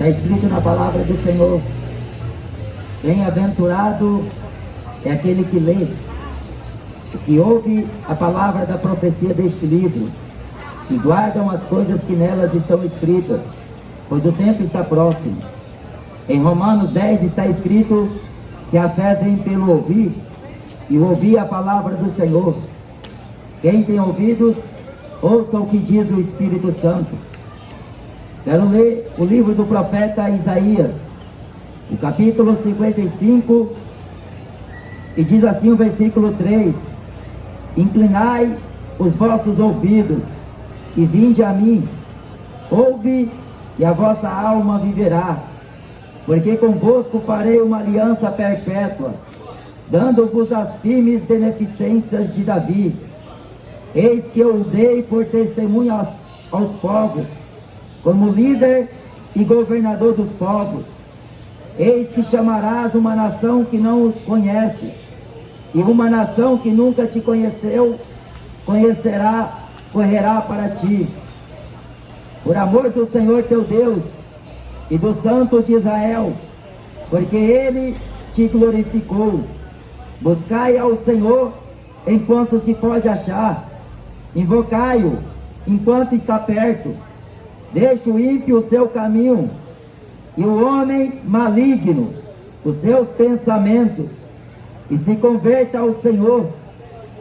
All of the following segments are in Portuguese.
Está escrito na palavra do Senhor: bem-aventurado é aquele que lê, que ouve a palavra da profecia deste livro, e guardam as coisas que nelas estão escritas, pois o tempo está próximo. Em Romanos 10 está escrito que a fé vem pelo ouvir, e ouvir a palavra do Senhor. Quem tem ouvidos, ouça o que diz o Espírito Santo. Quero ler o livro do profeta Isaías, o capítulo 55, e diz assim o versículo 3: inclinai os vossos ouvidos e vinde a mim, ouve e a vossa alma viverá, porque convosco farei uma aliança perpétua, dando-vos as firmes beneficências de Davi. Eis que eu o dei por testemunho aos povos, como líder e governador dos povos. Eis que chamarás uma nação que não os conheces, e uma nação que nunca te conheceu, correrá para ti. Por amor do Senhor teu Deus e do Santo de Israel, porque Ele te glorificou. Buscai ao Senhor enquanto se pode achar, invocai-o enquanto está perto. Deixe o ímpio o seu caminho, e o homem maligno os seus pensamentos, e se converta ao Senhor,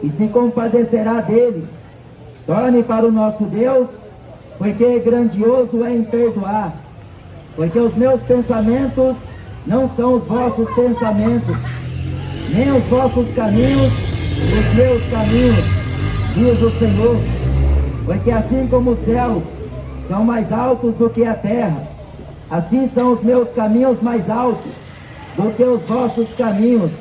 e se compadecerá dele. Torne para o nosso Deus, porque grandioso é em perdoar. Porque os meus pensamentos não são os vossos pensamentos, nem os vossos caminhos os meus caminhos, diz o Senhor. Porque assim como os céus são mais altos do que a terra, assim são os meus caminhos mais altos do que os vossos caminhos,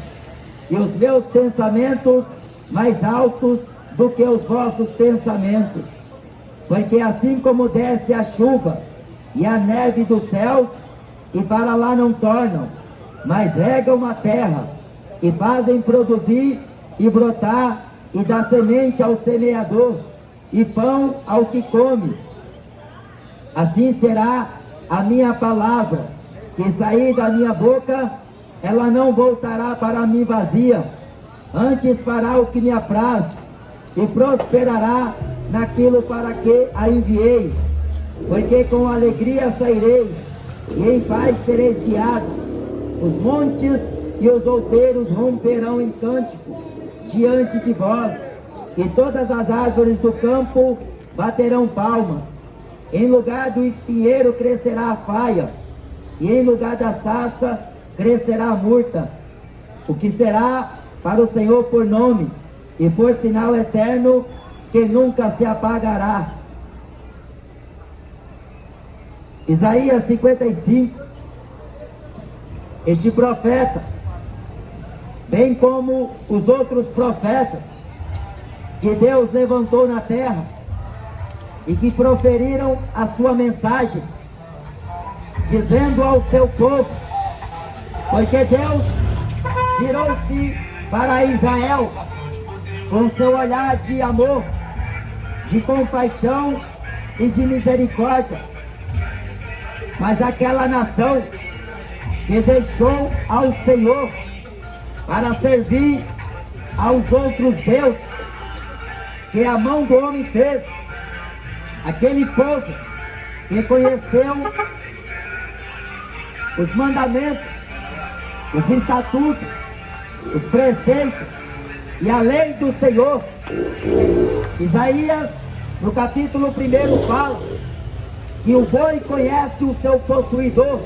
e os meus pensamentos mais altos do que os vossos pensamentos. Porque assim como desce a chuva e a neve dos céus, e para lá não tornam, mas regam a terra, e fazem produzir e brotar, e dá semente ao semeador, e pão ao que come, assim será a minha palavra que sair da minha boca. Ela não voltará para mim vazia, antes fará o que me apraz, e prosperará naquilo para que a enviei. Porque com alegria saireis, e em paz sereis guiados. Os montes e os outeiros romperão em cântico diante de vós, e todas as árvores do campo baterão palmas. Em lugar do espinheiro crescerá a faia, e em lugar da sarça crescerá a murta, o que será para o Senhor por nome, e por sinal eterno, que nunca se apagará. Isaías 55. Este profeta, bem como os outros profetas que Deus levantou na terra e que proferiram a sua mensagem, dizendo ao seu povo, porque Deus virou-se para Israel com seu olhar de amor, de compaixão e de misericórdia. Mas aquela nação que deixou ao Senhor para servir aos outros deuses que a mão do homem fez, aquele povo que conheceu os mandamentos, os estatutos, os preceitos e a lei do Senhor. Isaías, no capítulo 1, fala que o boi conhece o seu possuidor,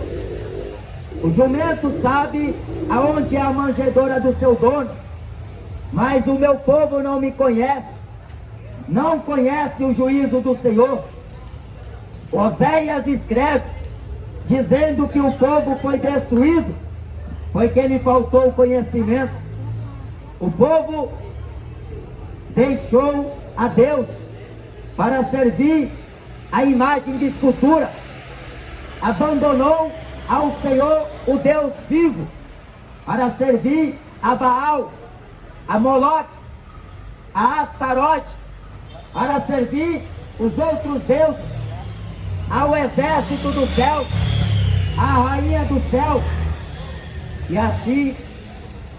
o jumento sabe aonde é a manjedoura do seu dono, mas o meu povo não me conhece, não conhece o juízo do Senhor. Oséias escreve, dizendo que o povo foi destruído, porque lhe faltou conhecimento. O povo deixou a Deus para servir a imagem de escultura, abandonou ao Senhor, o Deus vivo, para servir a Baal, a Moloque, a Astarote, para servir os outros deuses, ao exército dos céus, a rainha do céu. E assim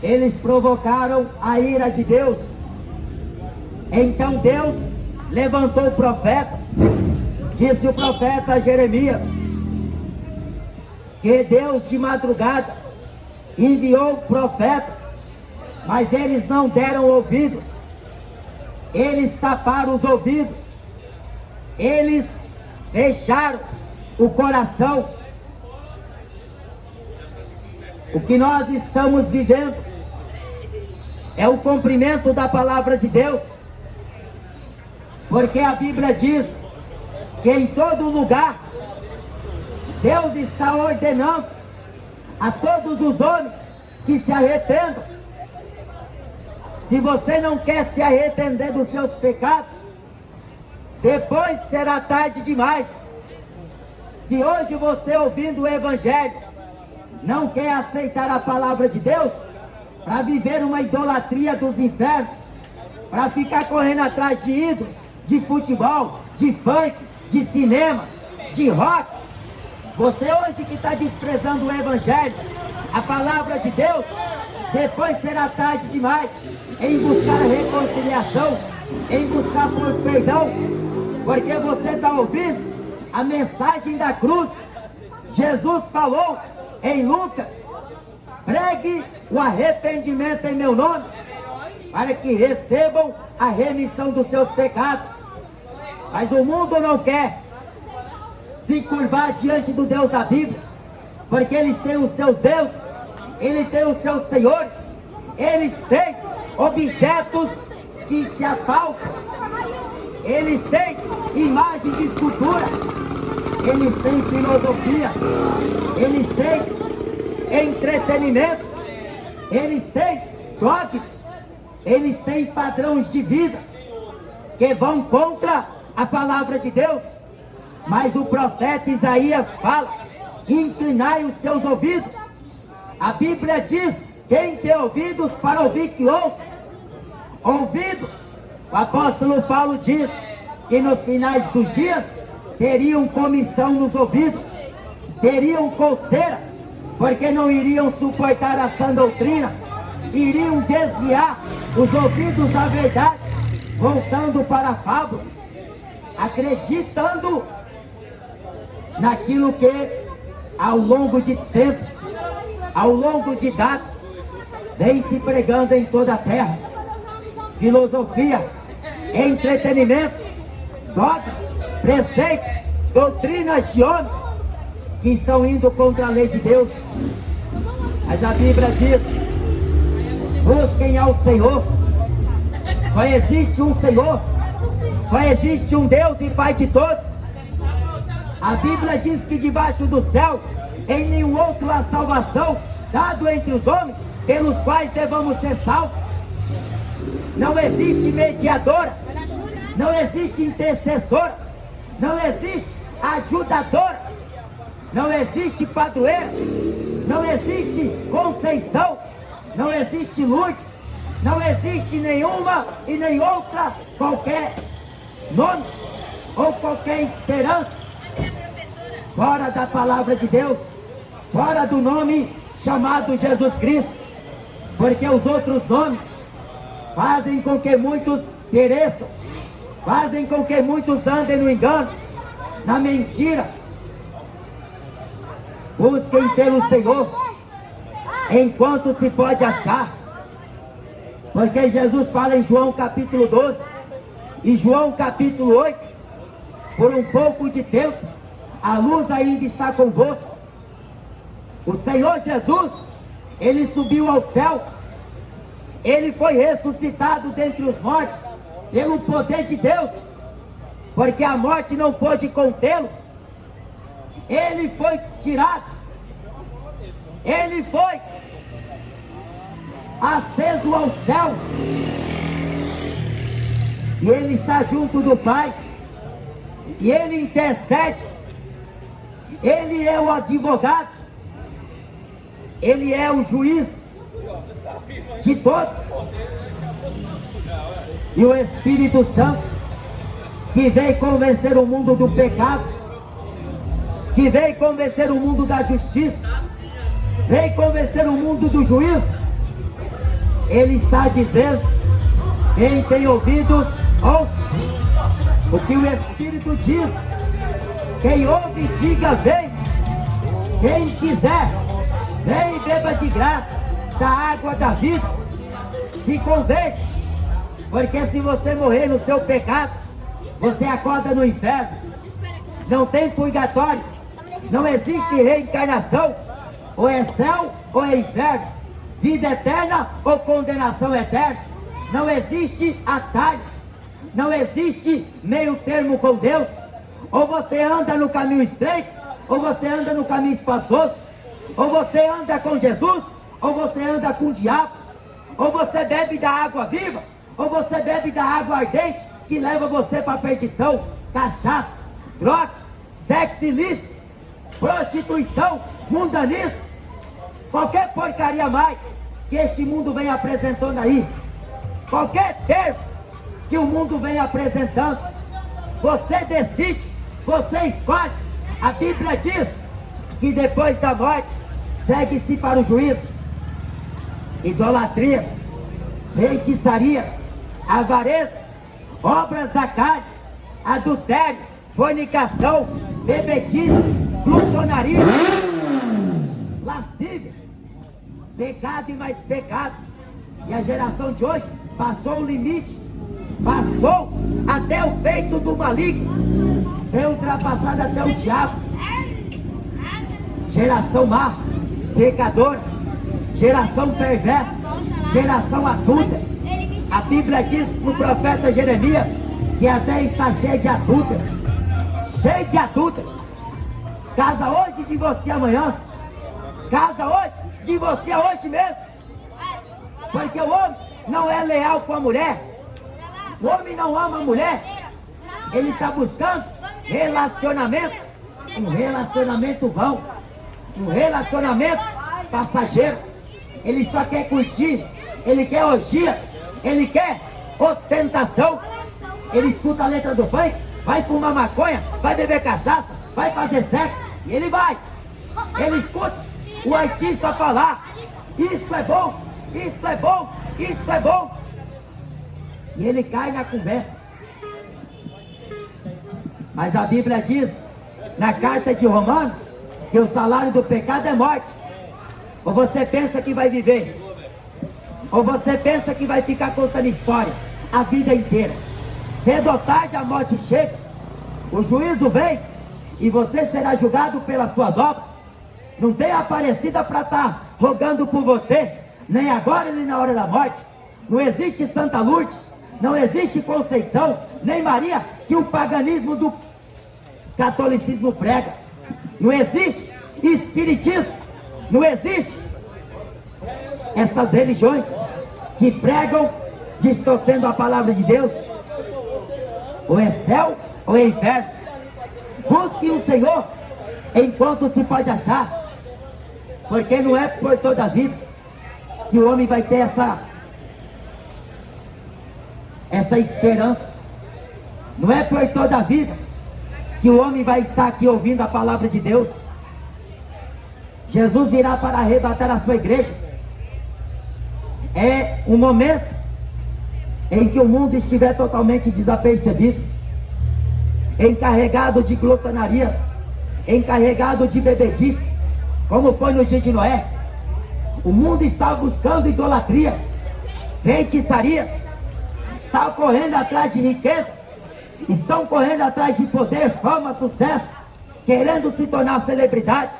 eles provocaram a ira de Deus. Então Deus levantou profetas. Disse o profeta Jeremias que Deus de madrugada enviou profetas, mas eles não deram ouvidos. Eles taparam os ouvidos. Eles fecharam o coração. O que nós estamos vivendo é o cumprimento da palavra de Deus, porque a Bíblia diz que em todo lugar Deus está ordenando a todos os homens que se arrependam. Se você não quer se arrepender dos seus pecados, depois será tarde demais. Se hoje você, ouvindo o Evangelho, não quer aceitar a palavra de Deus, para viver uma idolatria dos infernos, para ficar correndo atrás de ídolos, de futebol, de funk, de cinema, de rock, você hoje que está desprezando o Evangelho, a palavra de Deus, depois será tarde demais em buscar a reconciliação, em buscar por perdão, porque você está ouvindo a mensagem da cruz. Jesus falou em Lucas: pregue o arrependimento em meu nome, para que recebam a remissão dos seus pecados. Mas o mundo não quer se curvar diante do Deus da Bíblia, porque eles têm os seus deuses, eles têm os seus senhores, eles têm objetos que se afaltam, eles têm imagem de escultura, eles têm filosofia, eles têm entretenimento, eles têm dogmas, eles têm padrões de vida que vão contra a palavra de Deus. Mas o profeta Isaías fala: inclinai os seus ouvidos. A Bíblia diz: quem tem ouvidos para ouvir, que ouça. Ouvidos. O apóstolo Paulo diz que nos finais dos dias teriam comissão nos ouvidos, teriam coceira, porque não iriam suportar a sã doutrina, iriam desviar os ouvidos da verdade, voltando para fábulas, acreditando naquilo que ao longo de tempos, ao longo de datas, vem se pregando em toda a terra: filosofia, entretenimento, dogmas, preceitos, doutrinas de homens que estão indo contra a lei de Deus. Mas a Bíblia diz: busquem ao Senhor. Só existe um Senhor, só existe um Deus e Pai de todos. A Bíblia diz que debaixo do céu em nenhum outro há salvação dado entre os homens, pelos quais devamos ser salvos. Não existe mediadora, não existe intercessora, não existe ajudadora, não existe padroeira, não existe Conceição, não existe Lourdes, não existe nenhuma e nem outra qualquer nome ou qualquer esperança fora da palavra de Deus, fora do nome chamado Jesus Cristo, porque os outros nomes fazem com que muitos pereçam, fazem com que muitos andem no engano, na mentira. Busquem pelo Senhor enquanto se pode achar, porque Jesus fala em João capítulo 12 e João capítulo 8: por um pouco de tempo a luz ainda está convosco. O Senhor Jesus, Ele subiu ao céu, Ele foi ressuscitado dentre os mortos pelo poder de Deus, porque a morte não pôde contê-lo. Ele foi tirado, Ele foi aceso ao céu, e Ele está junto do Pai, e Ele intercede. Ele é o advogado, Ele é o juiz de todos. E o Espírito Santo, que veio convencer o mundo do pecado, que vem convencer o mundo da justiça, vem convencer o mundo do juízo. Ele está dizendo: quem tem ouvidos, ouça o que o Espírito diz. Quem ouve, diga: vem. Quem quiser, vem e beba de graça da água da vida. Se converte, porque se você morrer no seu pecado, você acorda no inferno. Não tem purgatório, não existe reencarnação. Ou é céu ou é inferno, vida eterna ou condenação eterna. Não existe atalhos, não existe meio termo com Deus. Ou você anda no caminho estreito, ou você anda no caminho espaçoso. Ou você anda com Jesus, ou você anda com o diabo. Ou você bebe da água viva, ou você bebe da água ardente, que leva você para a perdição. Cachaça, drogas, sexo ilícito, prostituição, mundanismo, qualquer porcaria mais que este mundo vem apresentando aí, qualquer termo que o mundo vem apresentando, você decide, você escolhe. A Bíblia diz que depois da morte segue-se para o juízo idolatrias, feitiçarias, avarezas, obras da carne, adultério, fornicação, bebedice, glutonaria, lascívia, pecado e mais pecado. E a geração de hoje passou o limite, passou até o peito do maligno, tem ultrapassado até o diabo. Geração má, pecadora, geração perversa, geração adúltera. A Bíblia diz no profeta Jeremias que até está cheio de adúlteros, cheio de adúlteros. Casa hoje de você amanhã, casa hoje de você hoje mesmo. Porque o homem não é leal com a mulher, o homem não ama a mulher, ele está buscando relacionamento, um relacionamento vão, um relacionamento passageiro. Ele só quer curtir, ele quer orgias, ele quer ostentação. Ele escuta a letra do funk, vai fumar maconha, vai beber cachaça, vai fazer sexo, e ele vai. Ele escuta o artista falar: isso é bom, isso é bom, isso é bom. E ele cai na conversa. Mas a Bíblia diz, na carta de Romanos, que o salário do pecado é morte. Ou você pensa que vai viver, ou você pensa que vai ficar contando história a vida inteira. Cedo ou tarde a morte chega, o juízo vem, e você será julgado pelas suas obras. Não tem Aparecida para estar rogando por você, nem agora nem na hora da morte. Não existe Santa Lourdes, não existe Conceição, nem Maria, que o paganismo do catolicismo prega. Não existe espiritismo, não existe essas religiões que pregam distorcendo a palavra de Deus. Ou é céu ou é inferno. Busque o Senhor enquanto se pode achar, porque não é por toda a vida que o homem vai ter essa esperança. Não é por toda a vida que o homem vai estar aqui ouvindo a palavra de Deus. Jesus virá para arrebatar a sua igreja. É um momento em que o mundo estiver totalmente desapercebido, encarregado de glutonarias, encarregado de bebedice, como foi no dia de Noé. O mundo está buscando idolatrias, feitiçarias, está correndo atrás de riqueza, estão correndo atrás de poder, fama, sucesso, querendo se tornar celebridades,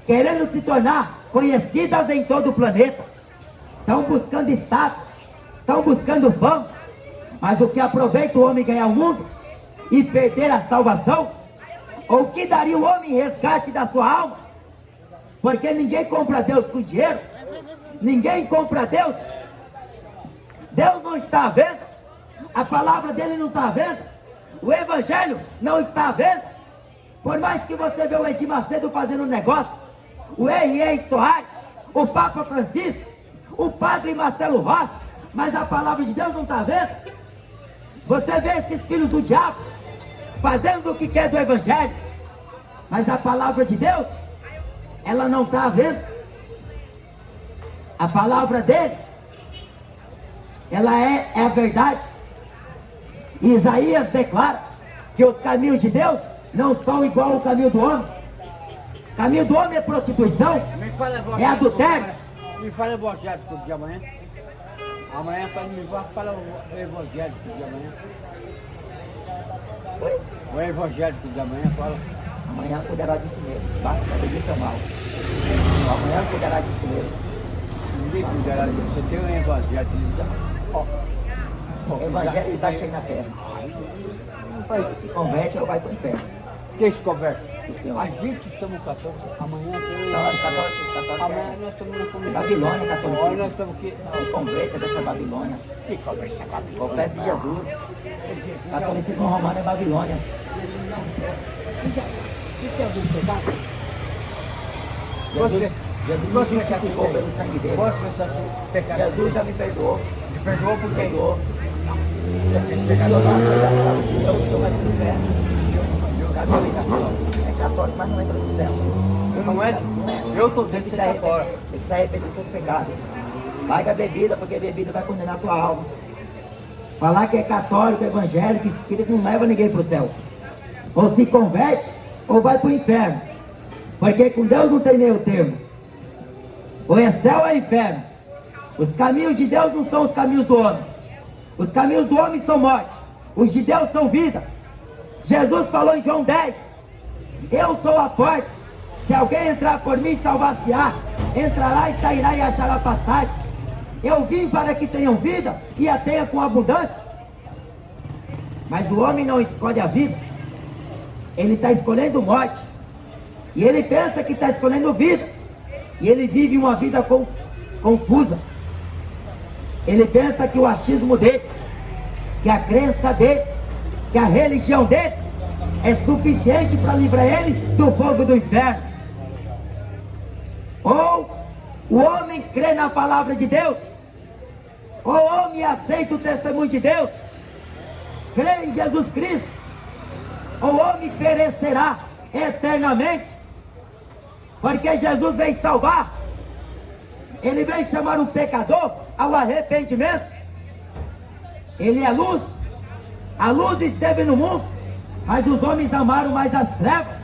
querendo se tornar conhecidas em todo o planeta. Estão buscando status, estão buscando fama. Mas o que aproveita o homem ganhar o mundo e perder a salvação? Ou o que daria o homem em resgate da sua alma? Porque ninguém compra Deus com dinheiro, ninguém compra Deus. Deus não está à venda, a palavra dele não está à venda, o evangelho não está à venda. Por mais que você vê o Edir Macedo fazendo negócio, o R.R. Soares, o Papa Francisco, o Padre Marcelo Rossi, mas a palavra de Deus não está à venda. Você vê esses filhos do diabo fazendo o que quer do evangelho, Mas a palavra de Deus, ela não está vendo. A palavra dele, ela é a verdade. E Isaías declara que os caminhos de Deus não são igual ao caminho do homem. O caminho do homem é prostituição, é adultério. Me fala o evangelho todo dia amanhã. Amanhã quando me fala o evangelho todo dia amanhã. Oi? O evangelho todo dia amanhã fala. Amanhã cuidará de si mesmo. Basta para seu mal. Amanhã cuidará de si mesmo. Ninguém cuidará de você. Tem um evangelho. O evangelho está cheio na terra. Se converte ou vai para o inferno. Quem se conversa? O Senhor. A gente somos católicos. Amanhã amanhã nós estamos na comunidade. Babilônia, catolicismo. Olha, nós estamos aqui. Se converta dessa Babilônia. Que conversa Babilônia? Confesse Jesus. Catolicismo romano é Babilônia. O que é algum pecado? Jesus me justificou pelo sangue dele. Posso pensar assim? Pecado? Jesus já me perdoou. Te perdoou por quem? Perdoou. Eu sou mais do inferno. É católico, mas não entra no céu. Não é? Eu estou dentro de fora. Tem que se arrepender dos seus pecados. Larga a bebida, porque a bebida vai condenar a tua alma. Falar que é católico, evangélico, espírito não leva ninguém para o céu. Ou se converte, ou vai para o inferno. Porque com Deus não tem meio termo. Ou é céu ou é inferno. Os caminhos de Deus não são os caminhos do homem. Os caminhos do homem são morte. Os de Deus são vida. Jesus falou em João 10. Eu sou a porta. Se alguém entrar por mim, salvar-se-á. Entrará e sairá e achará pastagem. Eu vim para que tenham vida e a tenham com abundância. Mas o homem não escolhe a vida. Ele está escolhendo morte. E ele pensa que está escolhendo vida. E ele vive uma vida confusa. Ele pensa que o achismo dele, que a crença dele, que a religião dele é suficiente para livrar ele do fogo do inferno. Ou o homem crê na palavra de Deus, ou o homem aceita o testemunho de Deus, crê em Jesus Cristo, ou o homem perecerá eternamente. Porque Jesus veio salvar. Ele veio chamar o pecador ao arrependimento. Ele é luz. A luz esteve no mundo, mas os homens amaram mais as trevas.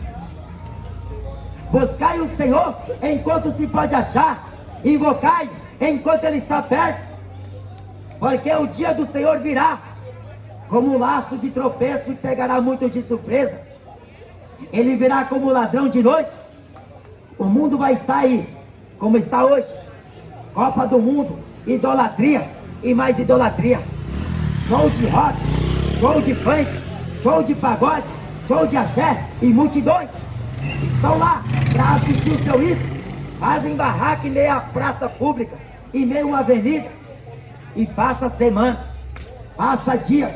Buscai o Senhor enquanto se pode achar. Invocai enquanto Ele está perto. Porque o dia do Senhor virá como um laço de tropeço e pegará muitos de surpresa. Ele virá como ladrão de noite. O mundo vai estar aí, como está hoje. Copa do Mundo, idolatria e mais idolatria. Show de rock, show de funk, show de pagode, show de axé e multidões estão lá para assistir o seu ídolo. Fazem barraca em meio à praça pública, em meio a uma avenida, e passa semanas, passa dias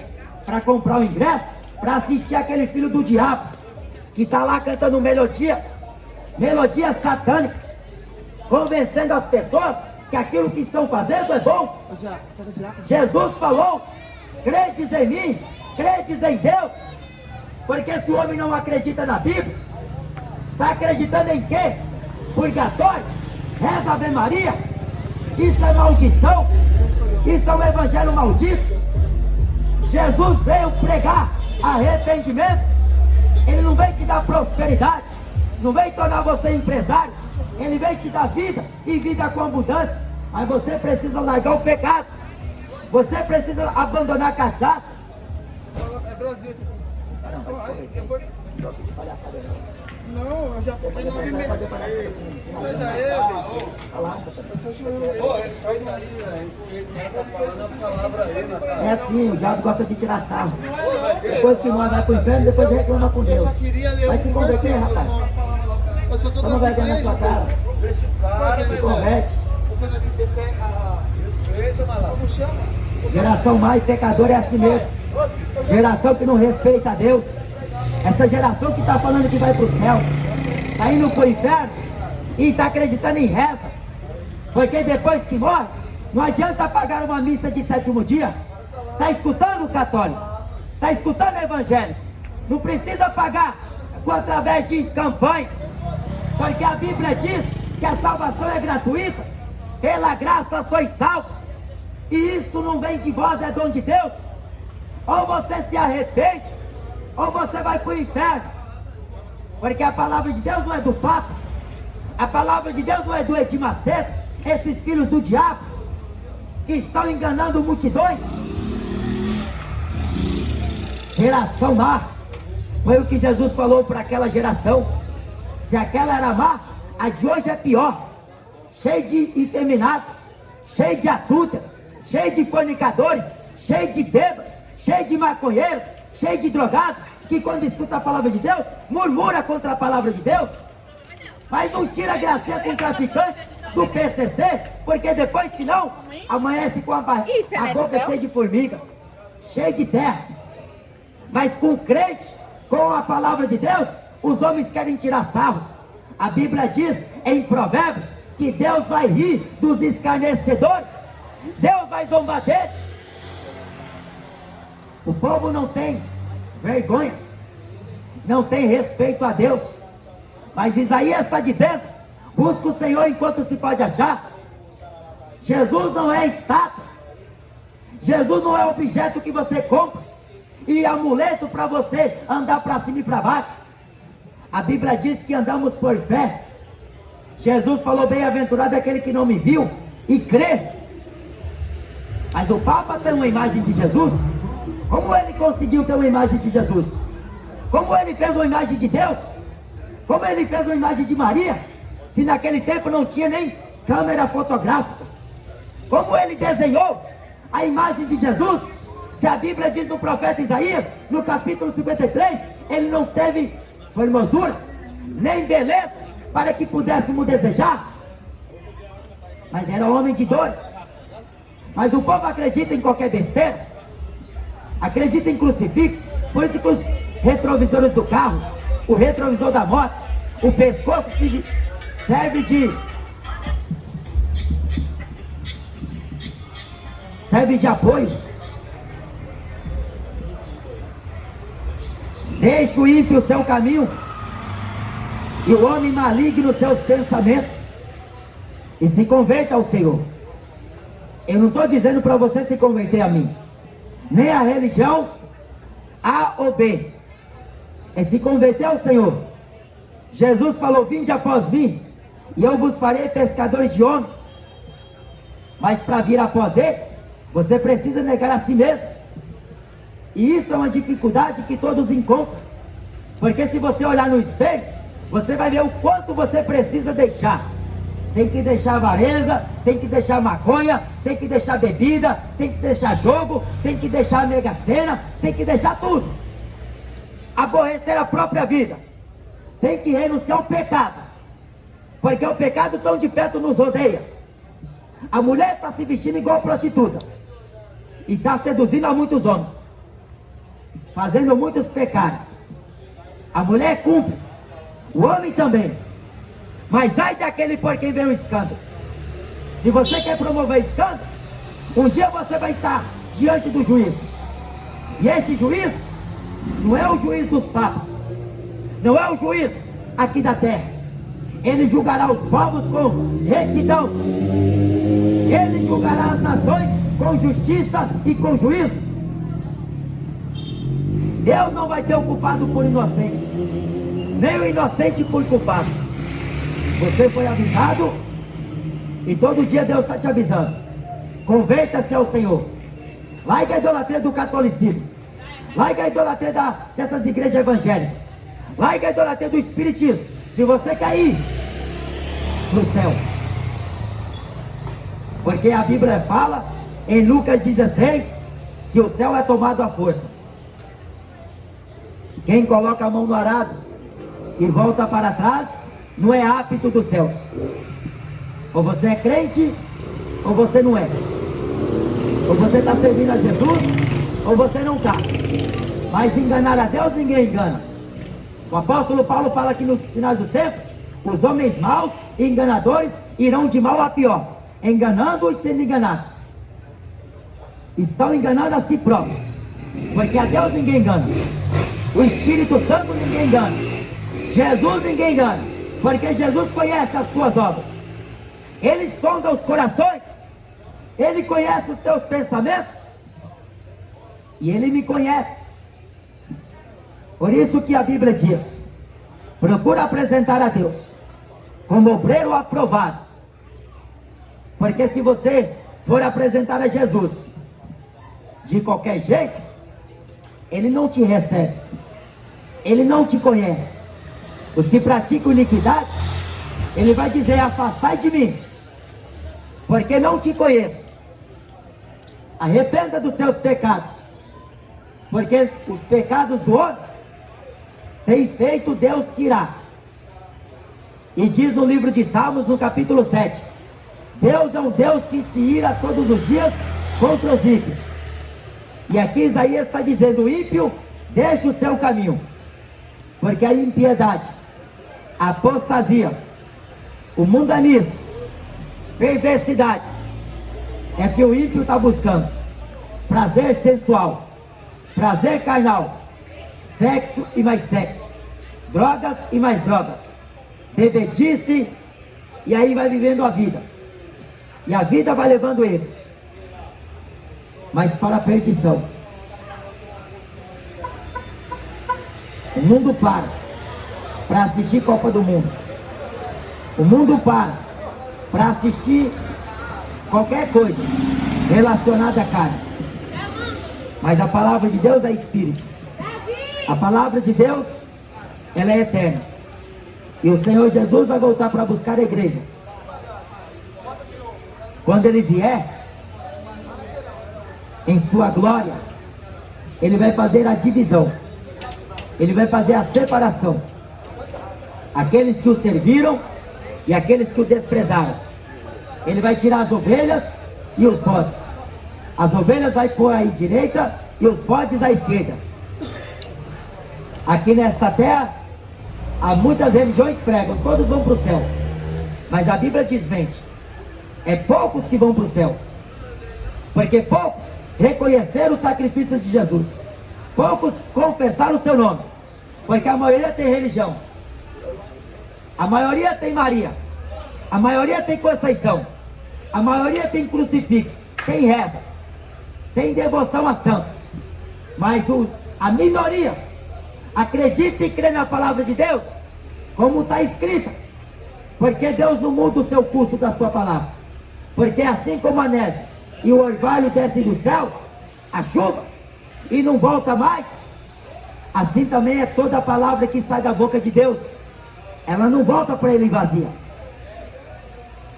para comprar o ingresso, para assistir aquele filho do diabo que está lá cantando melodias satânicas, convencendo as pessoas que aquilo que estão fazendo é bom. Jesus falou: credes em mim, credes em Deus. Porque se o homem não acredita na Bíblia, está acreditando em quê? Purgatório, reza Ave Maria. Isso é maldição. Isso é um evangelho maldito. Jesus veio pregar arrependimento. Ele não veio te dar prosperidade, não veio tornar você empresário. Ele veio te dar vida e vida com abundância. Mas você precisa largar o pecado. Você precisa abandonar a cachaça. É Brasil esse aqui. Não, eu já falei 9 meses. Mas aí, respeita aí, tá falando a palavra aí, Natal. É assim, o diabo gosta de tirar sarro. Depois que nós vai pro inferno, depois reclama com Deus. Vai se converter, rapaz. Toma vergonha na sua cara. Se converte. Como chama? Geração mais pecadora é assim mesmo. Geração que não respeita a Deus. Essa geração que está falando que vai para o céu, está indo para o inferno e está acreditando em reza. Porque depois que morre, não adianta pagar uma missa de 7º dia. Está escutando o católico? Está escutando o evangélico? Não precisa pagar por através de campanha. Porque a Bíblia diz que a salvação é gratuita, pela graça sois salvos, e isso não vem de vós, é dom de Deus. Ou você se arrepende, ou você vai para o inferno. Porque a palavra de Deus não é do Papa, a palavra de Deus não é do Edir Macedo, esses filhos do diabo, que estão enganando multidões. Geração má, foi o que Jesus falou para aquela geração. Se aquela era má, a de hoje é pior, cheio de efeminados, cheio de adúlteros, cheio de fornicadores, cheio de bêbados, cheio de maconheiros, cheio de drogados, que quando escuta a palavra de Deus, murmura contra a palavra de Deus, mas não tira a gracinha com o traficante do PCC, porque depois, senão, amanhece com a boca cheia de formiga, cheia de terra. Mas com crente, com a palavra de Deus, os homens querem tirar sarro. A Bíblia diz em Provérbios que Deus vai rir dos escarnecedores, Deus vai zombar deles. O povo não tem vergonha, não tem respeito a Deus. Mas Isaías está dizendo: busca o Senhor enquanto se pode achar. Jesus não é estátua, Jesus não é objeto que você compra e amuleto para você andar para cima e para baixo. A Bíblia diz que andamos por fé. Jesus falou: bem-aventurado aquele que não me viu e crê. Mas o Papa tem uma imagem de Jesus. Como ele conseguiu ter uma imagem de Jesus? Como ele fez uma imagem de Deus? Como ele fez uma imagem de Maria? Se naquele tempo não tinha nem câmera fotográfica. Como ele desenhou a imagem de Jesus? Se a Bíblia diz no profeta Isaías, no capítulo 53, ele não teve formosura, nem beleza, para que pudéssemos desejar. Mas era homem de dores. Mas o povo acredita em qualquer besteira, acredita em crucifixo. Por isso que os retrovisores do carro, o retrovisor da moto, o pescoço serve de apoio. Deixa o ímpio o seu caminho e o homem maligno os seus pensamentos, e se converta ao Senhor. Eu não estou dizendo para você se converter a mim, nem a religião A ou B, é se converter ao Senhor. Jesus falou: vinde após mim e eu vos farei pescadores de homens. Mas para vir após ele, você precisa negar a si mesmo. E isso é uma dificuldade que todos encontram, porque se você olhar no espelho, você vai ver o quanto você precisa deixar. Tem que deixar avareza, tem que deixar maconha, tem que deixar bebida, tem que deixar jogo, tem que deixar a mega sena, tem que deixar tudo. Aborrecer a própria vida, tem que renunciar ao pecado, porque o pecado tão de perto nos rodeia. A mulher está se vestindo igual prostituta e está seduzindo a muitos homens, fazendo muitos pecados. A mulher é cúmplice, o homem também. Mas ai daquele por quem vem o escândalo. Se você quer promover escândalo, um dia você vai estar diante do juiz. E esse juiz não é o juiz dos papas, não é o juiz aqui da terra. Ele julgará os povos com retidão, ele julgará as nações com justiça e com juízo. Deus não vai ter o culpado por inocente, nem o inocente por culpado. Você foi avisado, e todo dia Deus está te avisando: converta-se ao Senhor. Larga a idolatria do catolicismo, larga a idolatria dessas igrejas evangélicas, larga a idolatria do espiritismo, se você quer ir no céu. Porque a Bíblia fala em Lucas 16 que o céu é tomado à força. Quem coloca a mão no arado e volta para trás não é apto dos céus. Ou você é crente, ou você não é. Ou você está servindo a Jesus, ou você não está. Mas enganar a Deus ninguém engana. O apóstolo Paulo fala que nos finais dos tempos, os homens maus e enganadores irão de mal a pior, enganando e sendo enganados. Estão enganando a si próprios, porque a Deus ninguém engana, o Espírito Santo ninguém engana, Jesus ninguém engana, porque Jesus conhece as tuas obras. Ele sonda os corações, Ele conhece os teus pensamentos, e Ele me conhece. Por isso que a Bíblia diz: procura apresentar a Deus como obreiro aprovado. Porque se você for apresentar a Jesus de qualquer jeito, Ele não te recebe, Ele não te conhece. Os que praticam iniquidade, Ele vai dizer: afastai de mim, porque não te conheço. Arrependa dos seus pecados, porque os pecados do homem têm feito Deus se irar. E diz no livro de Salmos, no capítulo 7, Deus é um Deus que se ira todos os dias contra os ímpios. E aqui Isaías está dizendo: o ímpio deixa o seu caminho, porque a impiedade, a apostasia, o mundanismo, perversidades, é que o ímpio está buscando prazer sensual, prazer carnal, sexo e mais sexo, drogas e mais drogas, bebedice, e aí vai vivendo a vida, e a vida vai levando eles, mas para a perdição. O mundo para assistir Copa do Mundo. O mundo para assistir qualquer coisa relacionada à carne. Mas a palavra de Deus é espírito. A palavra de Deus, ela é eterna. E o Senhor Jesus vai voltar para buscar a igreja. Quando Ele vier em sua glória, Ele vai fazer a divisão, Ele vai fazer a separação. Aqueles que o serviram e aqueles que o desprezaram. Ele vai tirar as ovelhas e os bodes. As ovelhas vai pôr à direita e os bodes à esquerda. Aqui nesta terra, há muitas religiões que pregam, todos vão para o céu. Mas a Bíblia diz: mente, é poucos que vão para o céu. Porque poucos reconheceram o sacrifício de Jesus. Poucos confessaram o seu nome. Porque a maioria tem religião. A maioria tem Maria. A maioria tem Conceição. A maioria tem crucifixo. Tem reza. Tem devoção a santos. Mas a minoria acredita e crê na palavra de Deus, como está escrita. Porque Deus não muda o seu curso da sua palavra. Porque assim como a neve e o orvalho desce do céu, a chuva, e não volta mais, assim também é toda a palavra que sai da boca de Deus. Ela não volta para Ele vazia.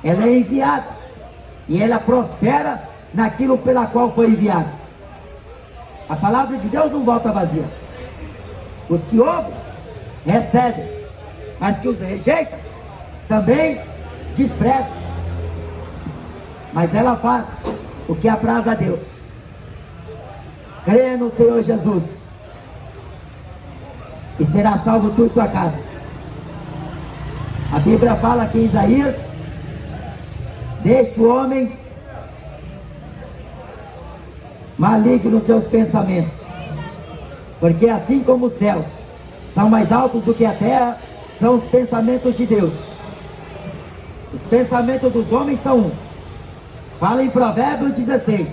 Ela é enviada, e ela prospera naquilo pela qual foi enviada. A palavra de Deus não volta vazia. Os que ouvem, recebem, mas que os rejeitam, também desprezam. Mas ela faz o que apraz a Deus. Creia no Senhor Jesus, e será salvo tu e tua casa. A Bíblia fala aqui em Isaías: deixe o homem maligno nos seus pensamentos, porque assim como os céus são mais altos do que a terra, são os pensamentos de Deus. Os pensamentos dos homens são um. Fala em Provérbios 16,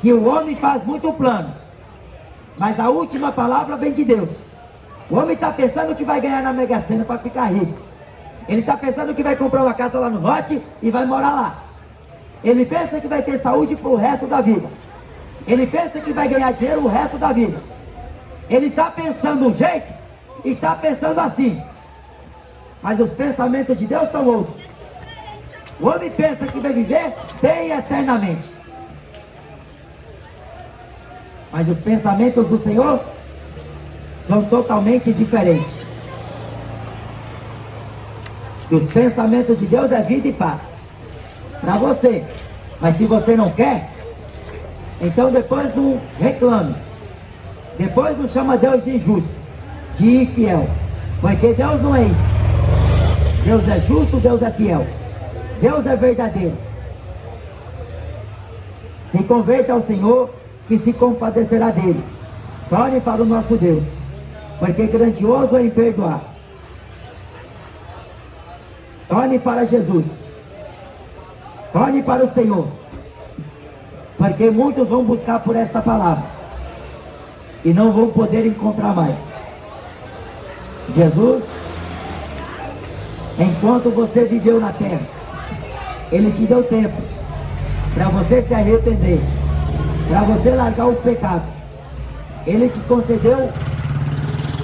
que o homem faz muito plano, mas a última palavra vem de Deus. O homem está pensando que vai ganhar na Mega Sena para ficar rico. Ele está pensando que vai comprar uma casa lá no norte e vai morar lá. Ele pensa que vai ter saúde para o resto da vida. Ele pensa que vai ganhar dinheiro o resto da vida. Ele está pensando um jeito e está pensando assim. Mas os pensamentos de Deus são outros. O homem pensa que vai viver bem eternamente. Mas os pensamentos do Senhor são totalmente diferentes. E os pensamentos de Deus é vida e paz para você. Mas se você não quer, então depois não reclame. Depois não chama Deus de injusto, de infiel. Porque Deus não é isso. Deus é justo, Deus é fiel. Deus é verdadeiro. Se converta ao Senhor, que se compadecerá dele. Torne para o nosso Deus, porque grandioso é em perdoar. Torne para Jesus. Torne para o Senhor. Porque muitos vão buscar por esta palavra e não vão poder encontrar mais. Jesus, enquanto você viveu na terra, Ele te deu tempo para você se arrepender, para você largar o pecado. Ele te concedeu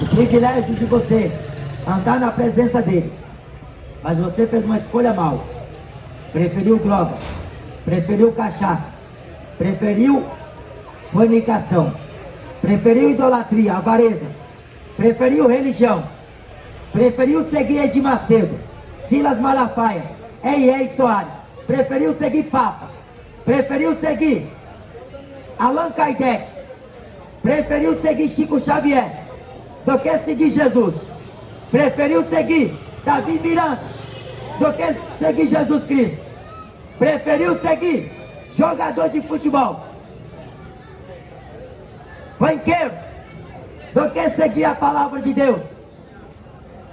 o privilégio de você andar na presença dele. Mas você fez uma escolha mal. Preferiu droga, preferiu cachaça, preferiu fornicação, preferiu idolatria, avareza, preferiu religião, preferiu seguir Edir Macedo, Silas Malafaia, R.R. Soares, preferiu seguir Papa, preferiu seguir Allan Kardec, preferiu seguir Chico Xavier do que seguir Jesus, preferiu seguir Davi Miranda do que seguir Jesus Cristo, preferiu seguir jogador de futebol, banqueiro, do que seguir a palavra de Deus.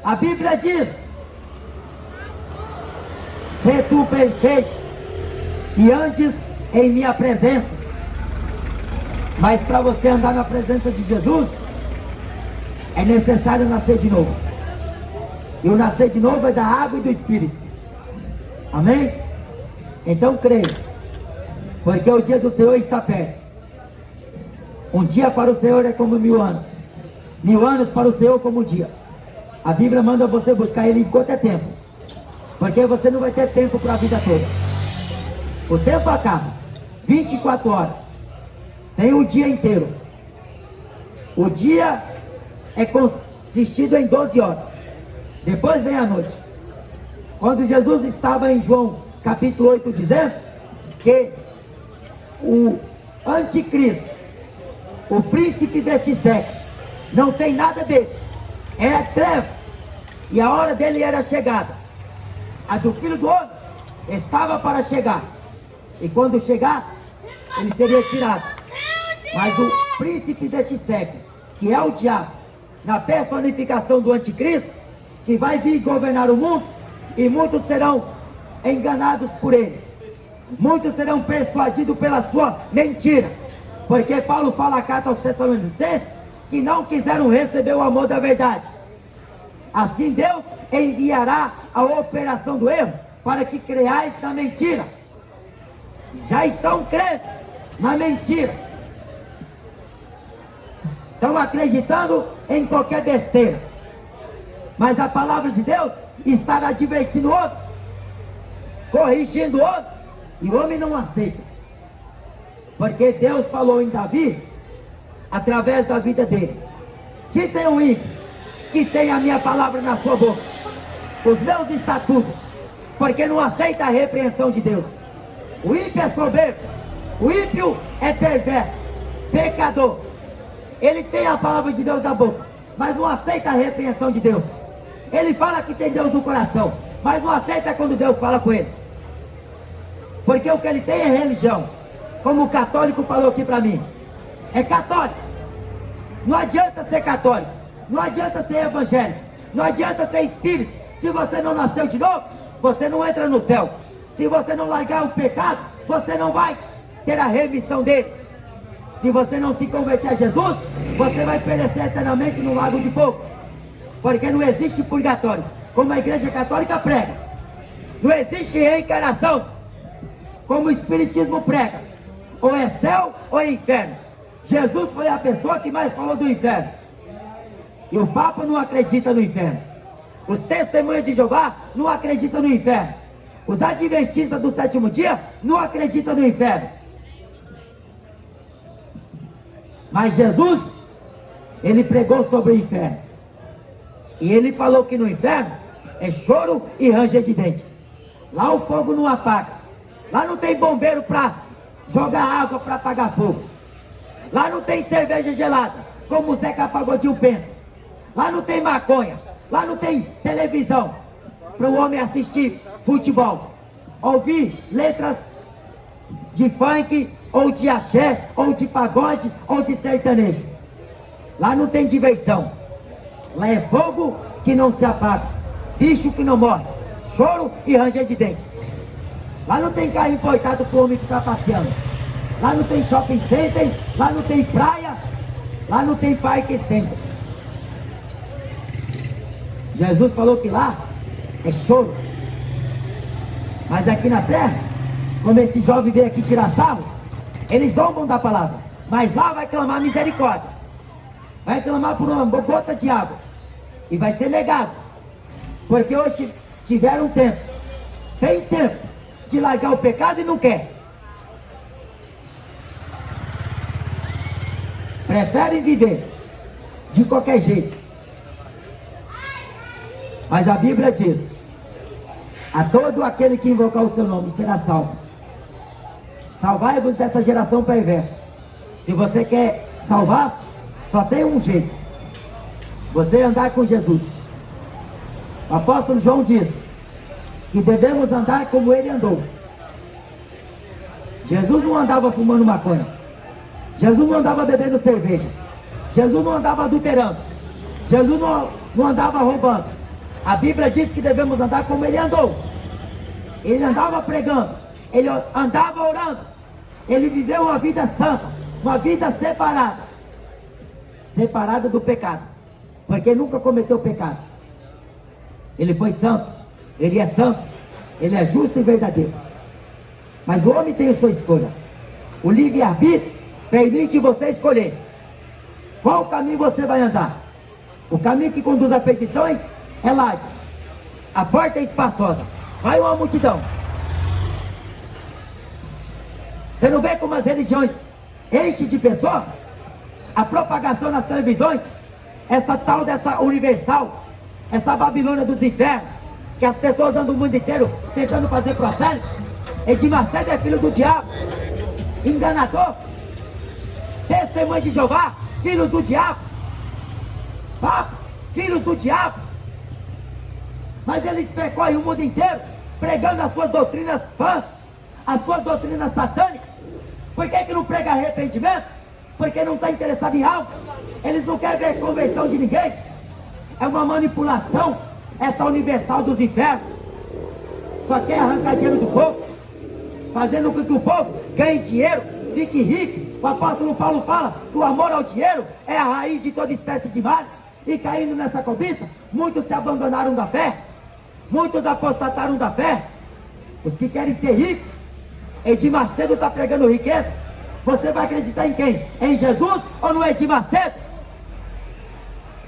A Bíblia diz: se tu perfeito e andes em minha presença. Mas para você andar na presença de Jesus, é necessário nascer de novo. E o nascer de novo é da água e do Espírito. Amém? Então creia, porque o dia do Senhor está perto. Um dia para o Senhor é como 1000 anos. 1000 anos para o Senhor como um dia. A Bíblia manda você buscar Ele enquanto é tempo, porque você não vai ter tempo para a vida toda. O tempo acaba, 24 horas. Tem o dia inteiro. O dia é consistido em 12 horas. Depois vem a noite. Quando Jesus estava em João capítulo 8 dizendo que o anticristo, o príncipe deste século, não tem nada dele, é trevas, e a hora dele era chegada. A do Filho do Homem estava para chegar, e quando chegasse, ele seria tirado. Mas o príncipe deste século, que é o diabo, na personificação do anticristo, que vai vir governar o mundo, e muitos serão enganados por ele, muitos serão persuadidos pela sua mentira, porque Paulo fala a carta aos Tessalonicenses que não quiseram receber o amor da verdade. Assim Deus enviará a operação do erro para que creais na mentira. Já estão crendo na mentira, estão acreditando em qualquer besteira. Mas a palavra de Deus está advertindo o homem, corrigindo o homem, e o homem não aceita. Porque Deus falou em Davi, através da vida dele, que tem um ímpio, que tem a minha palavra na sua boca, os meus estatutos, porque não aceita a repreensão de Deus. O ímpio é soberbo, o ímpio é perverso, pecador. Ele tem a palavra de Deus na boca, mas não aceita a repreensão de Deus. Ele fala que tem Deus no coração, mas não aceita quando Deus fala com ele. Porque o que ele tem é religião. Como o católico falou aqui para mim, é católico. Não adianta ser católico, não adianta ser evangélico, não adianta ser espírita. Se você não nasceu de novo, você não entra no céu. Se você não largar o pecado, você não vai ter a remissão dele. Se você não se converter a Jesus, você vai perecer eternamente no lago de fogo. Porque não existe purgatório, como a igreja católica prega. Não existe reencarnação, como o espiritismo prega. Ou é céu ou é inferno. Jesus foi a pessoa que mais falou do inferno. E o Papa não acredita no inferno. Os testemunhas de Jeová não acreditam no inferno. Os adventistas do sétimo dia não acreditam no inferno. Mas Jesus, ele pregou sobre o inferno. E ele falou que no inferno é choro e ranger de dentes. Lá o fogo não apaga. Lá não tem bombeiro para jogar água para apagar fogo. Lá não tem cerveja gelada, como o Zeca Pagodinho pensa. Lá não tem maconha. Lá não tem televisão para o homem assistir futebol, ouvir letras de funk, ou de axé, ou de pagode, ou de sertanejo. Lá não tem diversão. Lá é fogo que não se apaga, bicho que não morre, choro e ranger de dentes. Lá não tem carro importado para o homem ficar passeando. Lá não tem shopping center, lá não tem praia, lá não tem parque center. Jesus falou que lá é choro. Mas aqui na terra, como esse jovem veio aqui tirar sarro, eles zombam da palavra. Mas lá vai clamar misericórdia. Vai clamar por uma gota de água. E vai ser negado. Porque hoje tiveram tempo. Tem tempo de largar o pecado e não quer. Preferem viver de qualquer jeito. Mas a Bíblia diz: a todo aquele que invocar o seu nome será salvo. Salvai-vos dessa geração perversa. Se você quer salvar-se, só tem um jeito: você andar com Jesus. O apóstolo João diz que devemos andar como ele andou. Jesus não andava fumando maconha. Jesus não andava bebendo cerveja. Jesus não andava adulterando. Jesus não andava roubando. A Bíblia diz que devemos andar como ele andou. Ele andava pregando. Ele andava orando. Ele viveu uma vida santa. Uma vida separada. Separada do pecado. Porque nunca cometeu pecado. Ele foi santo. Ele é santo. Ele é justo e verdadeiro. Mas o homem tem a sua escolha. O livre-arbítrio permite você escolher qual caminho você vai andar. O caminho que conduz à perdição é largo. A porta é espaçosa. Vai uma multidão. Você não vê como as religiões enchem de pessoas? A propagação nas televisões, essa tal dessa universal, essa Babilônia dos infernos, que as pessoas andam o mundo inteiro tentando fazer processo. Edir Macedo é filho do diabo, enganador. Testemunho de Jeová, filhos do diabo. Papo, filhos do diabo. Mas eles percorrem o mundo inteiro pregando as suas doutrinas fãs, as suas doutrinas satânicas. Por que não prega arrependimento? Porque não está interessado em algo. Eles não querem ver conversão de ninguém. É uma manipulação, essa universal dos infernos. Só quer arrancar dinheiro do povo, fazendo com que o povo ganhe dinheiro, fique rico. O apóstolo Paulo fala que o amor ao dinheiro é a raiz de toda espécie de males. E caindo nessa cobiça, muitos se abandonaram da fé. Muitos apostataram da fé. Os que querem ser ricos, Edir Macedo está pregando riqueza. Você vai acreditar em quem? Em Jesus ou no Edir Macedo?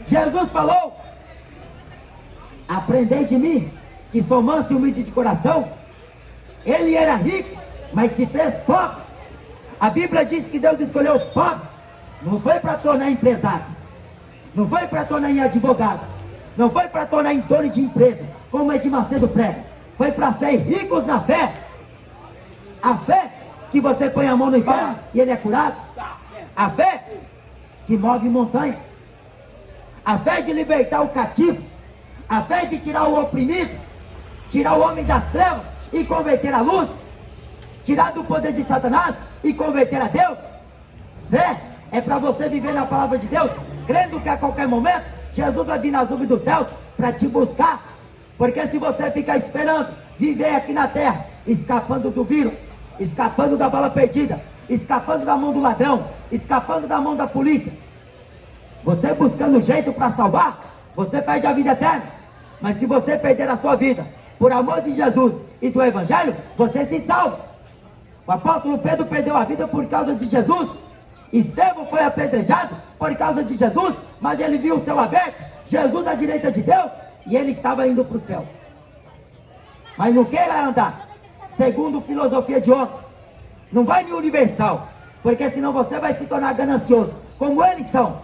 Jesus falou: aprendei de mim, que sou manso e humilde de coração. Ele era rico, mas se fez pobre. A Bíblia diz que Deus escolheu os pobres. Não foi para tornar empresário. Não foi para tornar em advogado. Não foi para tornar em dono de empresa, como Edir Macedo prega. Foi para ser ricos na fé. A fé que você põe a mão no enfermo e ele é curado. A fé que move montanhas. A fé de libertar o cativo. A fé de tirar o oprimido. Tirar o homem das trevas e converter à luz. Tirar do poder de Satanás e converter a Deus. Fé é para você viver na palavra de Deus, crendo que a qualquer momento Jesus vai vir nas nuvens dos céus para te buscar. Porque se você ficar esperando viver aqui na terra, escapando do vírus, escapando da bala perdida, escapando da mão do ladrão, escapando da mão da polícia, você buscando jeito para salvar, você perde a vida eterna. Mas se você perder a sua vida por amor de Jesus e do Evangelho, você se salva. O apóstolo Pedro perdeu a vida por causa de Jesus. Estevão foi apedrejado por causa de Jesus, mas ele viu o céu aberto, Jesus à direita de Deus, e ele estava indo para o céu. Mas não queira andar segundo filosofia de homens. Não vai de universal, porque senão você vai se tornar ganancioso, como eles são.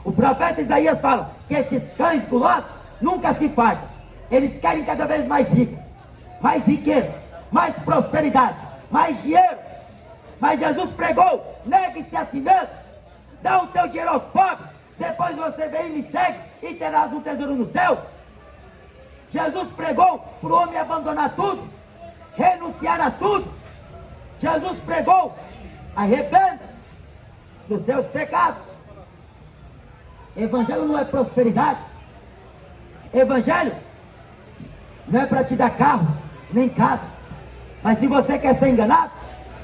O profeta Isaías fala que esses cães gulosos nunca se fartam. Eles querem cada vez mais rico, mais riqueza, mais prosperidade, mais dinheiro. Mas Jesus pregou: negue-se a si mesmo, dá o teu dinheiro aos pobres, depois você vem e me segue e terás um tesouro no céu. Jesus pregou para o homem abandonar tudo, renunciar a tudo. Jesus pregou: arrependa-se dos seus pecados. Evangelho não é prosperidade. Evangelho não é para te dar carro, nem casa. Mas se você quer ser enganado,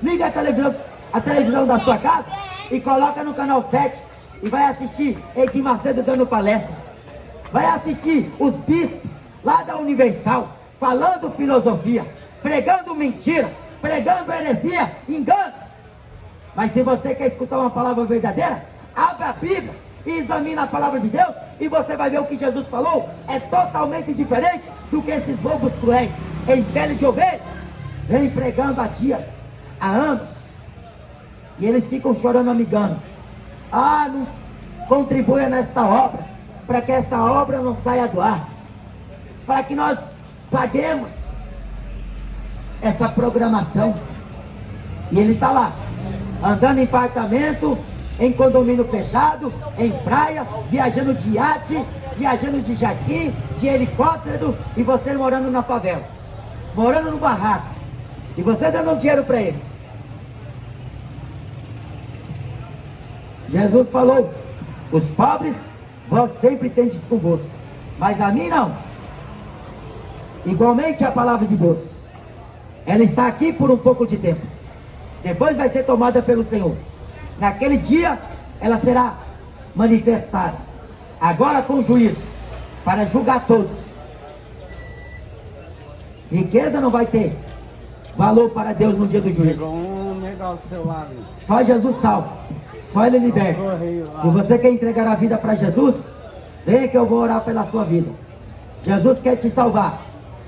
liga a televisão da sua casa e coloca no canal 7 e vai assistir Edir Macedo dando palestra. Vai assistir os bispos lá da Universal falando filosofia, pregando mentira, pregando heresia, engano. Mas se você quer escutar uma palavra verdadeira, abre a Bíblia e examina a palavra de Deus e você vai ver o que Jesus falou. É totalmente diferente do que esses lobos cruéis em pele de ovelha vem pregando há dias, há anos, e eles ficam chorando, amigando. Ah, não contribua nesta obra, para que esta obra não saia do ar, para que nós paguemos essa programação. E ele está lá, andando em apartamento, em condomínio fechado, em praia, viajando de iate, viajando de jatim, de helicóptero, e você morando na favela, morando no barraco, e você dando dinheiro para ele. Jesus falou: os pobres vós sempre tendes convosco, mas a mim não. Igualmente a palavra de Deus, ela está aqui por um pouco de tempo, depois vai ser tomada pelo Senhor. Naquele dia ela será manifestada, agora com juízo, para julgar todos. Riqueza não vai ter valor para Deus no dia do juízo. Pegou um negócio lá. Só Jesus salva, só Ele liberta. Se você quer entregar a vida para Jesus, venha que eu vou orar pela sua vida. Jesus quer te salvar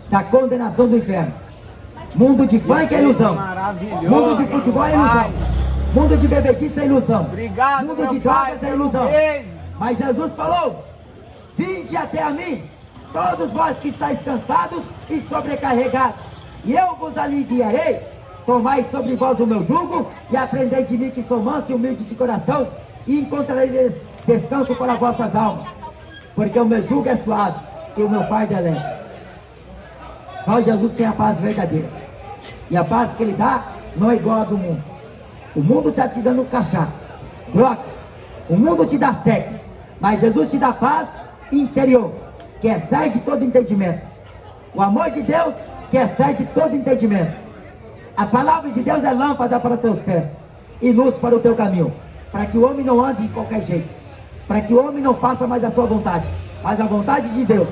da condenação do inferno. Mundo de funk é ilusão, mundo de futebol é ilusão, mundo de bebedice é ilusão, Obrigado, mundo de drogas é ilusão. Mas Jesus falou: vinde até a mim, todos vós que estáis cansados e sobrecarregados, e eu vos aliviarei. Tomai sobre vós o meu jugo e aprendei de mim, que sou manso e humilde de coração, e encontrareis descanso para vossas almas, porque o meu jugo é suave e o meu fardo é leve. Só Jesus tem a paz verdadeira, e a paz que Ele dá não é igual a do mundo. O mundo está te dando cachaça, drogas, o mundo te dá sexo, mas Jesus te dá paz interior, que excede todo entendimento. O amor de Deus que excede todo entendimento. A palavra de Deus é lâmpada para teus pés e luz para o teu caminho, para que o homem não ande de qualquer jeito, para que o homem não faça mais a sua vontade, mas a vontade de Deus.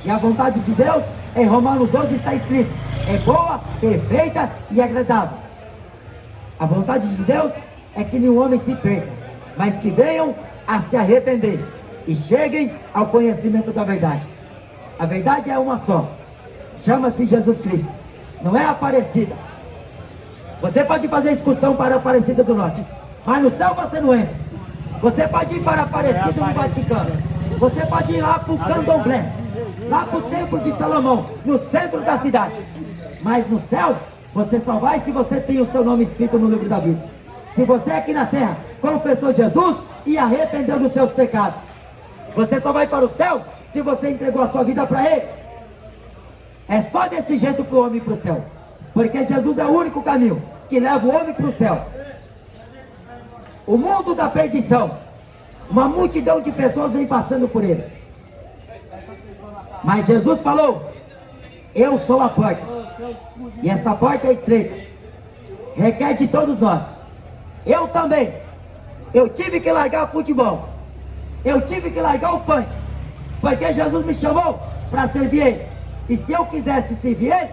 E a vontade de Deus, em Romanos 12 está escrito, é boa, perfeita e agradável. A vontade de Deus é que nenhum homem se perca, mas que venham a se arrepender e cheguem ao conhecimento da verdade. A verdade é uma só, chama-se Jesus Cristo, não é Aparecida. Você pode fazer excursão para a Aparecida do Norte, mas no céu você não entra. Você pode ir para a Aparecida no Vaticano, você pode ir lá para o Candomblé, lá para o Templo de Salomão, no centro da cidade. Mas no céu, você só vai se você tem o seu nome escrito no livro da vida. Se você aqui na terra confessou Jesus e arrependeu dos seus pecados. Você só vai para o céu se você entregou a sua vida para Ele. É só desse jeito para o homem ir para o céu, porque Jesus é o único caminho que leva o homem para o céu. O mundo da perdição, uma multidão de pessoas vem passando por ele, mas Jesus falou: eu sou a porta, e essa porta é estreita, requer de todos nós. Eu também, eu tive que largar o futebol, eu tive que largar o funk, porque Jesus me chamou para servir Ele. E se eu quisesse servir Ele,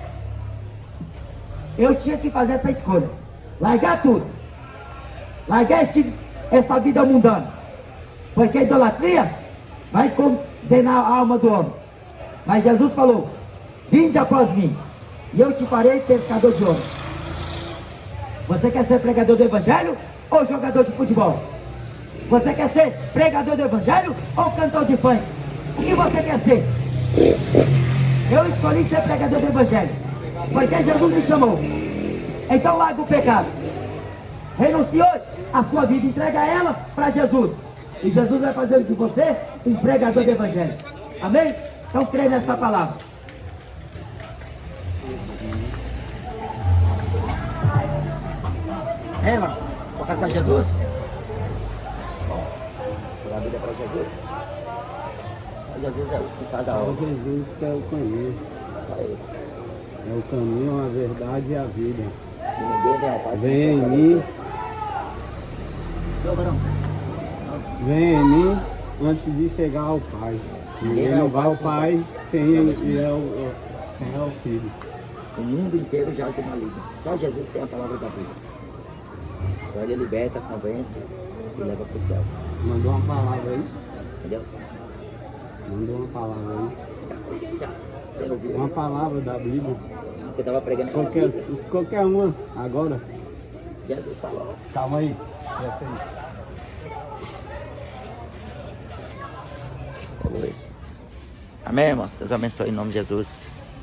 eu tinha que fazer essa escolha, largar tudo, largar esta vida mundana, porque a idolatria vai condenar a alma do homem. Mas Jesus falou: vinde após mim, e eu te farei pescador de homens. Você quer ser pregador do Evangelho ou jogador de futebol? Você quer ser pregador do Evangelho ou cantor de funk? O que você quer ser? Eu escolhi ser pregador do Evangelho, porque Jesus me chamou. Então larga o pecado, renuncie hoje a sua vida, entrega ela para Jesus, e Jesus vai fazer de você um pregador do Evangelho. Amém? Então crê nesta palavra. Irmão, vou casar Jesus? Vou dar a vida para Jesus? Jesus é o que faz a obra. Jesus que eu conheço. É o caminho, a verdade e a vida. E ninguém vem ao Pai. Vem em mim, Seu varão. vem em mim antes de chegar ao Pai. Ninguém não vai ao Pai sem o Filho. O mundo inteiro jaz do maligno. Só Jesus tem a palavra da vida. Só ele liberta, convence e leva para o céu. Mandou uma palavra aí? Entendeu? Mandou uma palavra aí. Já preguei já. Você ouviu? Uma palavra da Bíblia. Eu estava pregando aquela Bíblia. Qualquer uma agora. Jesus falou. Calma aí. Essa aí. Falou isso. Amém, irmãos? Deus abençoe em nome de Jesus.